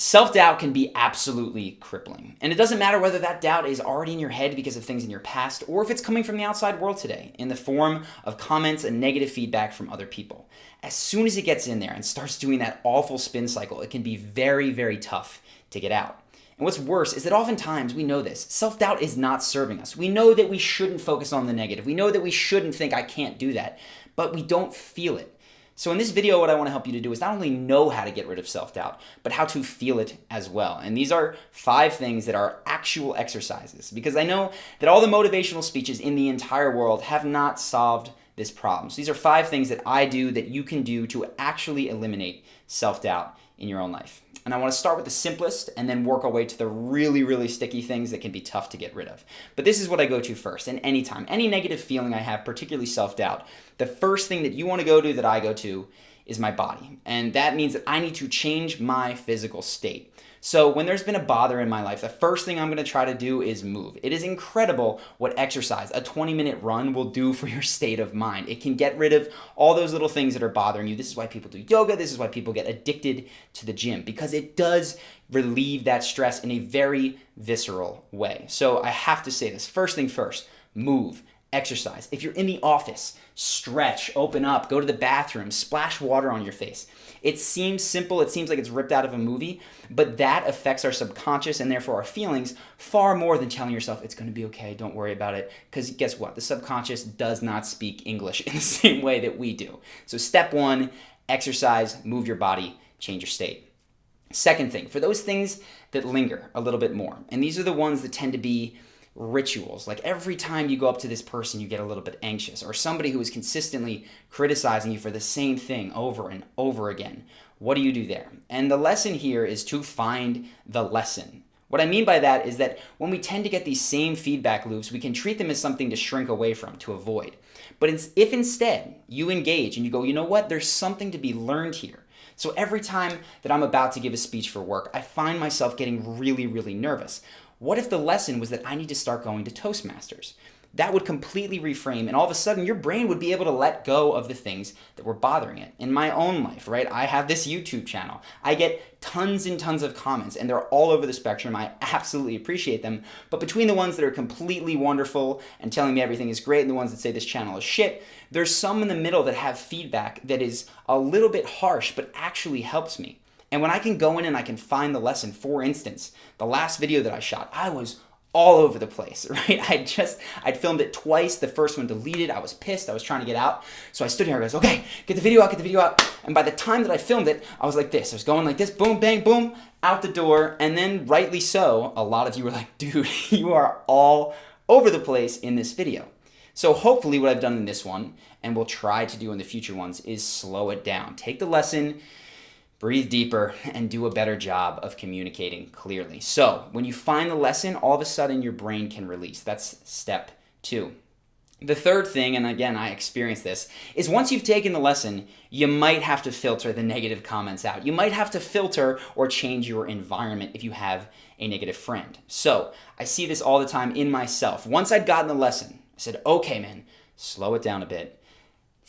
Self-doubt can be absolutely crippling. And it doesn't matter whether that doubt is already in your head because of things in your past, or if it's coming from the outside world today in the form of comments and negative feedback from other people. As soon as it gets in there and starts doing that awful spin cycle, it can be very, very tough to get out. And what's worse is that oftentimes we know this. Self-doubt is not serving us. We know that we shouldn't focus on the negative. We know that we shouldn't think, I can't do that, but we don't feel it. So in this video, what I want to help you to do is not only know how to get rid of self-doubt, but how to feel it as well. And these are 5 things that are actual exercises, because I know that all the motivational speeches in the entire world have not solved this problem. So these are 5 things that I do that you can do to actually eliminate self-doubt in your own life. And I want to start with the simplest and then work our way to the really, really sticky things that can be tough to get rid of. But this is what I go to first. And anytime, any negative feeling I have, particularly self-doubt, the first thing that you want to go to that I go to is my body. And that means that I need to change my physical state. So when there's been a bother in my life, the first thing I'm going to try to do is move. It is incredible what exercise, a 20-minute run, will do for your state of mind. It can get rid of all those little things that are bothering you. This is why people do yoga. This is why people get addicted to the gym, because it does relieve that stress in a very visceral way. So I have to say this. First thing first, move. Exercise. If you're in the office, stretch, open up, go to the bathroom, splash water on your face. It seems simple, it seems like it's ripped out of a movie, but that affects our subconscious and therefore our feelings far more than telling yourself it's going to be okay, don't worry about it. Because guess what? The subconscious does not speak English in the same way that we do. So step 1, exercise, move your body, change your state. Second thing, for those things that linger a little bit more, and these are the ones that tend to be rituals. Like every time you go up to this person, you get a little bit anxious, or somebody who is consistently criticizing you for the same thing over and over again. What do you do there? And the lesson here is to find the lesson. What I mean by that is that when we tend to get these same feedback loops, we can treat them as something to shrink away from, to avoid. But if instead you engage and you go, you know what, there's something to be learned here. So every time that I'm about to give a speech for work, I find myself getting really, really nervous. What if the lesson was that I need to start going to Toastmasters? That would completely reframe, and all of a sudden your brain would be able to let go of the things that were bothering it. In my own life, right, I have this YouTube channel. I get tons and tons of comments, and they're all over the spectrum. I absolutely appreciate them. But between the ones that are completely wonderful and telling me everything is great and the ones that say this channel is shit, there's some in the middle that have feedback that is a little bit harsh but actually helps me. And when I can go in and I can find the lesson, for instance, the last video that I shot, I was all over the place, right? I'd filmed it twice. The first one deleted. I was pissed. I was trying to get out. So I stood here and I goes, okay, get the video out. And by the time that I filmed it, I was like this. I was going like this, boom, bang, boom, out the door. And then rightly so, a lot of you were like, dude, you are all over the place in this video. So hopefully what I've done in this one, and will try to do in the future ones, is slow it down. Take the lesson, breathe deeper, and do a better job of communicating clearly. So when you find the lesson, all of a sudden your brain can release. That's step 2. The third thing, and again, I experienced this, is once you've taken the lesson, you might have to filter the negative comments out. You might have to filter or change your environment if you have a negative friend. So I see this all the time in myself. Once I'd gotten the lesson, I said, okay, man, slow it down a bit.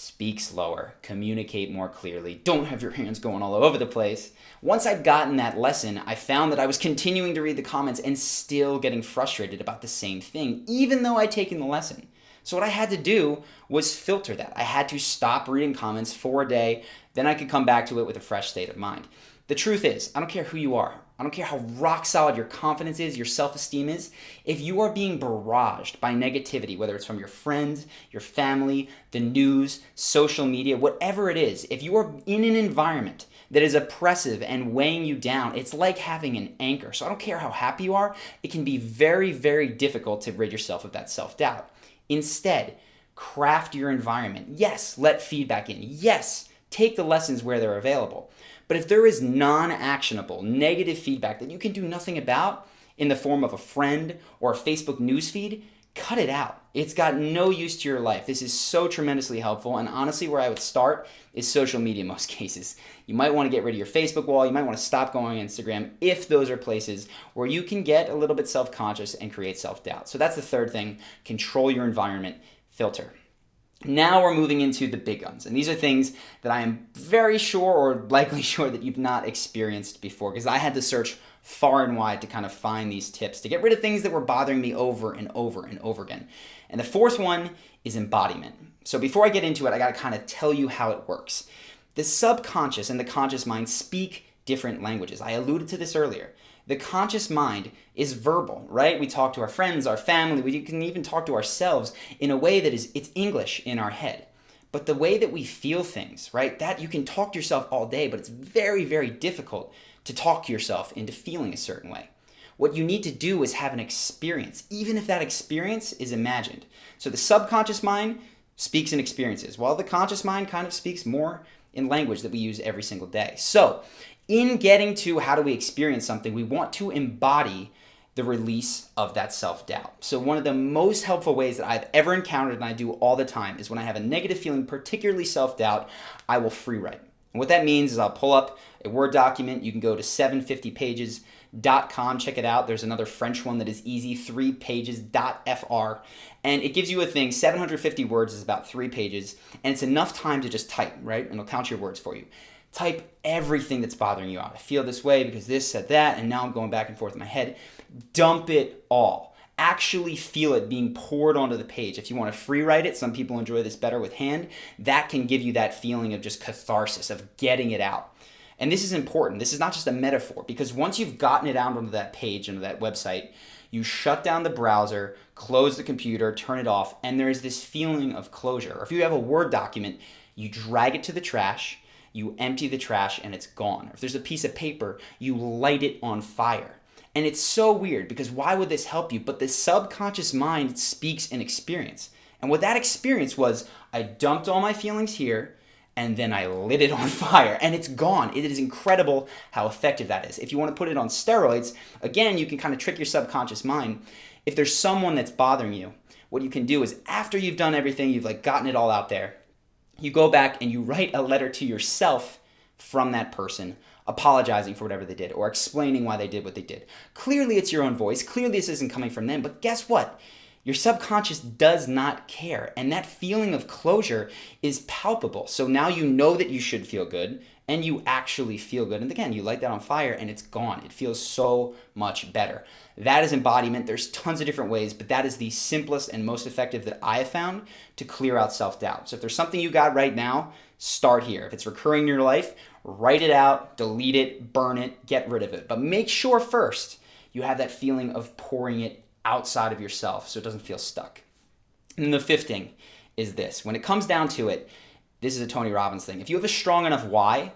Speak slower, communicate more clearly, don't have your hands going all over the place. Once I'd gotten that lesson, I found that I was continuing to read the comments and still getting frustrated about the same thing, even though I'd taken the lesson. So what I had to do was filter that. I had to stop reading comments for a day, then I could come back to it with a fresh state of mind. The truth is, I don't care who you are. I don't care how rock solid your confidence is, your self-esteem is. If you are being barraged by negativity, whether it's from your friends, your family, the news, social media, whatever it is, if you are in an environment that is oppressive and weighing you down, it's like having an anchor. So I don't care how happy you are, it can be very, very difficult to rid yourself of that self-doubt. Instead, craft your environment. Yes, let feedback in. Yes, take the lessons where they're available. But if there is non-actionable, negative feedback that you can do nothing about in the form of a friend or a Facebook newsfeed, cut it out. It's got no use to your life. This is so tremendously helpful, and honestly, where I would start is social media in most cases. You might want to get rid of your Facebook wall. You might want to stop going on Instagram if those are places where you can get a little bit self-conscious and create self-doubt. So that's the third thing. Control your environment. Filter. Now we're moving into the big guns, and these are things that I am very sure or likely sure that you've not experienced before, because I had to search far and wide to kind of find these tips to get rid of things that were bothering me over and over and over again. And the fourth one is embodiment. So before I get into it, I got to kind of tell you how it works. The subconscious and the conscious mind speak different languages. I alluded to this earlier. The conscious mind is verbal, right? We talk to our friends, our family, we can even talk to ourselves in a way that it's English in our head. But the way that we feel things, right? That you can talk to yourself all day, but it's very, very difficult to talk yourself into feeling a certain way. What you need to do is have an experience, even if that experience is imagined. So the subconscious mind speaks in experiences, while the conscious mind kind of speaks more in language that we use every single day. So in getting to how do we experience something, we want to embody the release of that self-doubt. So one of the most helpful ways that I've ever encountered, and I do all the time, is when I have a negative feeling, particularly self-doubt, I will free write. And what that means is I'll pull up a Word document. You can go to 750pages.com, check it out. There's another French one that is easy, 3pages.fr. And it gives you a thing, 750 words is about 3 pages, and it's enough time to just type, right? And it'll count your words for you. Type everything that's bothering you out. I feel this way because this said that, and now I'm going back and forth in my head. Dump it all. Actually feel it being poured onto the page. If you want to free write it, some people enjoy this better with hand, that can give you that feeling of just catharsis, of getting it out. And this is important. This is not just a metaphor, because once you've gotten it out onto that page, onto that website, you shut down the browser, close the computer, turn it off, and there's this feeling of closure. Or if you have a Word document, you drag it to the trash, you empty the trash, and it's gone. Or if there's a piece of paper, you light it on fire. And it's so weird, because why would this help you? But the subconscious mind speaks in experience. And what that experience was, I dumped all my feelings here, and then I lit it on fire, and it's gone. It is incredible how effective that is. If you want to put it on steroids, again, you can kind of trick your subconscious mind. If there's someone that's bothering you, what you can do is after you've done everything, you've like gotten it all out there, you go back and you write a letter to yourself from that person, apologizing for whatever they did or explaining why they did what they did. Clearly it's your own voice. Clearly this isn't coming from them, but guess what? Your subconscious does not care, and that feeling of closure is palpable. So now you know that you should feel good, and you actually feel good. And again, you light that on fire and it's gone. It feels so much better. That is embodiment. There's tons of different ways, but that is the simplest and most effective that I have found to clear out self-doubt. So if there's something you got right now, start here. If it's recurring in your life, write it out, delete it, burn it, get rid of it. But make sure first you have that feeling of pouring it outside of yourself so it doesn't feel stuck. And the fifth thing is this. When it comes down to it, this is a Tony Robbins thing. If you have a strong enough why,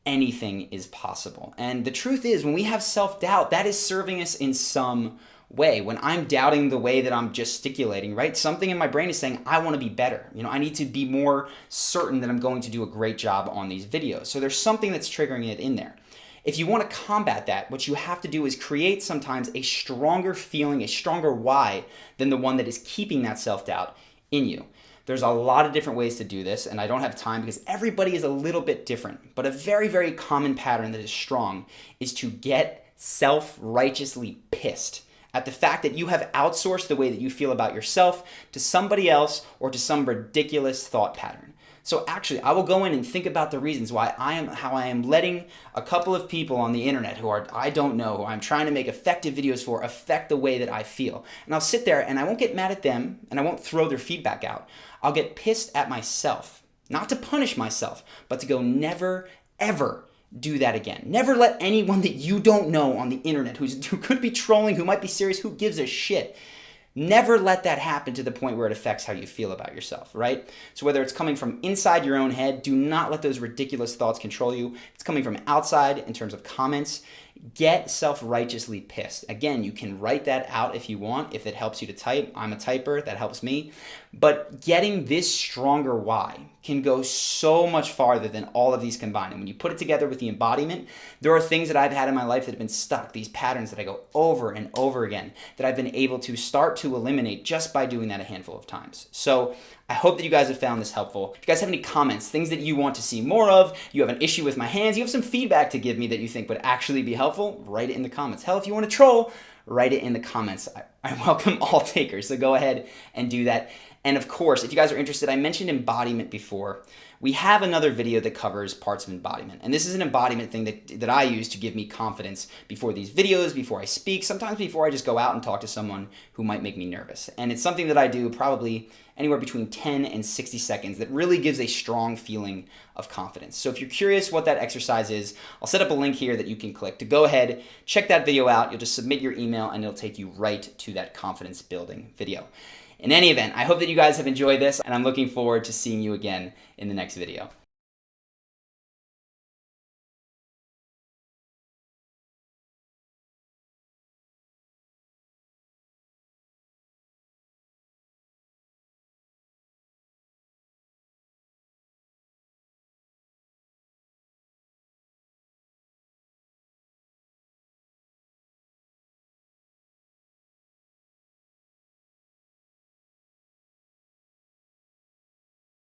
anything is possible. And the truth is, when we have self-doubt, that is serving us in some way. When I'm doubting the way that I'm gesticulating, right? Something in my brain is saying, I want to be better. I need to be more certain that I'm going to do a great job on these videos. So there's something that's triggering it in there. If you want to combat that, what you have to do is create sometimes a stronger feeling, a stronger why than the one that is keeping that self-doubt in you. There's a lot of different ways to do this, and I don't have time because everybody is a little bit different. But a very, very common pattern that is strong is to get self-righteously pissed at the fact that you have outsourced the way that you feel about yourself to somebody else or to some ridiculous thought pattern. So actually, I will go in and think about the reasons why how I am letting a couple of people on the internet who I don't know, who I'm trying to make effective videos for, affect the way that I feel. And I'll sit there and I won't get mad at them and I won't throw their feedback out. I'll get pissed at myself, not to punish myself, but to go never, ever do that again. Never let anyone that you don't know on the internet who could be trolling, who might be serious, who gives a shit, never let that happen to the point where it affects how you feel about yourself, right? So whether it's coming from inside your own head, do not let those ridiculous thoughts control you. If it's coming from outside in terms of comments, get self-righteously pissed. Again, you can write that out if you want, if it helps you to type. I'm a typer, that helps me. But getting this stronger why can go so much farther than all of these combined. And when you put it together with the embodiment, there are things that I've had in my life that have been stuck, these patterns that I go over and over again, that I've been able to start to eliminate just by doing that a handful of times. So I hope that you guys have found this helpful. If you guys have any comments, things that you want to see more of, you have an issue with my hands, you have some feedback to give me that you think would actually be helpful, write it in the comments. Hell, if you want to troll, write it in the comments. I welcome all takers, so go ahead and do that. And of course, if you guys are interested, I mentioned embodiment before. We have another video that covers parts of embodiment. And this is an embodiment thing that I use to give me confidence before these videos, before I speak, sometimes before I just go out and talk to someone who might make me nervous. And it's something that I do probably anywhere between 10 and 60 seconds that really gives a strong feeling of confidence. So if you're curious what that exercise is, I'll set up a link here that you can click to go ahead, check that video out. You'll just submit your email and it'll take you right to that confidence building video. In any event, I hope that you guys have enjoyed this, and I'm looking forward to seeing you again in the next video.